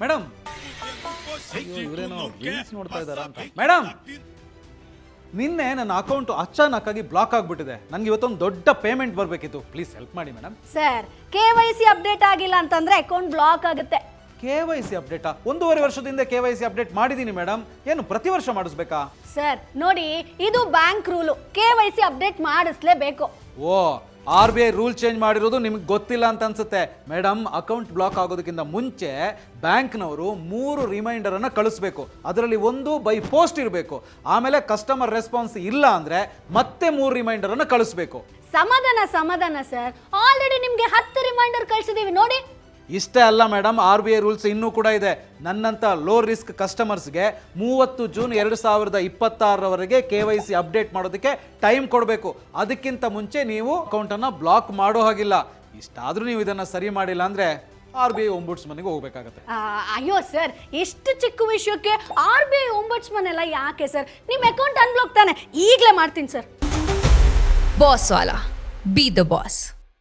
Madam ಇವರೇನೋ reels ನೋಡ್ತಾ ಇದ್ದಾರಾ ಅಂತ. ಮೇಡಮ್ ನಿನ್ನೆ ನನ್ನ ಅಕೌಂಟ್ ಅಚಾನಕ್ ಆಗಿ ಬ್ಲಾಕ್ ಆಗ್ಬಿಟ್ಟಿದೆ. ನನಗೆ ಇವತ್ತೊಂದು ದೊಡ್ಡ ಪೇಮೆಂಟ್ ಬರಬೇಕಿತ್ತು. ಪ್ಲೀಸ್ ಹೆಲ್ಪ್ ಮಾಡಿ ಮೇಡಮ್. ಸರ್ KYC ಅಪ್ಡೇಟ್ ಆಗಿಲ್ಲ ಅಂತಂದ್ರೆ ಅಕೌಂಟ್ ಬ್ಲಾಕ್ ಆಗುತ್ತೆ. KYC ಅಪ್ಡೇಟಾ? 1.5 ವರ್ಷದಿಂದ KYC ಅಪ್ಡೇಟ್ ಮಾಡಿದ್ದೀನಿ ಮೇಡಮ್. ಏನು ಪ್ರತಿ ವರ್ಷ ಮಾಡಿಸ್ಬೇಕಾ? ಸರ್ ನೋಡಿ, ಇದು ಬ್ಯಾಂಕ್ ರೂಲು, KYC ಅಪ್ಡೇಟ್ ಮಾಡಿಸ್ಲೇಬೇಕು. ಓ, RBI ರೂಲ್ ಚೇಂಜ್ ಮಾಡಿರೋದು ನಿಮ್ಗೆ ಗೊತ್ತಿಲ್ಲ ಅಂತ ಅನ್ಸುತ್ತೆ ಮೇಡಮ್. ಅಕೌಂಟ್ ಬ್ಲಾಕ್ ಆಗೋದಕ್ಕಿಂತ ಮುಂಚೆ ಬ್ಯಾಂಕ್ನವರು 3 ರಿಮೈಂಡರ್ ಅನ್ನ ಕಳಿಸ್ಬೇಕು. ಅದರಲ್ಲಿ 1 ಬೈ ಪೋಸ್ಟ್ ಇರಬೇಕು. ಆಮೇಲೆ ಕಸ್ಟಮರ್ ರೆಸ್ಪಾನ್ಸ್ ಇಲ್ಲ ಅಂದ್ರೆ ಮತ್ತೆ 3 ರಿಮೈಂಡರ್ ಅನ್ನ ಕಳಿಸ್ಬೇಕು. ಸಮಾಧಾನ ಸರ್, ಆಲ್ರೆಡಿ ನಿಮ್ಗೆ 10 ರಿಮೈಂಡರ್ ಕಳಿಸಿದೀವಿ ನೋಡಿ. ಇಷ್ಟೇ ಅಲ್ಲ ಮೇಡಮ್, RBI ರೂಲ್ಸ್ ಇನ್ನೂ ಕೂಡ ಇದೆ. ನನ್ನಂತ ಲೋ ರಿಸ್ಕ್ ಕಸ್ಟಮರ್ಸ್ಗೆ 30 ಜೂನ್ 2026ರವರೆಗೆ KYC ಅಪ್ಡೇಟ್ ಮಾಡೋದಕ್ಕೆ ಟೈಮ್ ಕೊಡಬೇಕು. ಅದಕ್ಕಿಂತ ಮುಂಚೆ ನೀವು ಅಕೌಂಟನ್ನು ಬ್ಲಾಕ್ ಮಾಡೋ ಹಾಗಿಲ್ಲ. ಇಷ್ಟಾದರೂ ನೀವು ಇದನ್ನು ಸರಿ ಮಾಡಿಲ್ಲ ಅಂದರೆ RBI ಒಂಬುಡ್ಸ್ಮನ್ಗೆ ಹೋಗ್ಬೇಕಾಗತ್ತೆ. ಅಯ್ಯೋ ಸರ್, ಇಷ್ಟು ಚಿಕ್ಕ ವಿಷಯಕ್ಕೆ RBI ಒಂಬುಡ್ಸ್ಮನ್ ಎಲ್ಲ ಯಾಕೆ ಸರ್? ನಿಮ್ಮ ಅಕೌಂಟ್ ಅನ್ಬ್ಲಾಕ್ ತಾನೆ, ಈಗಲೇ ಮಾಡ್ತೀನಿ sir. Boss Vala, B the boss.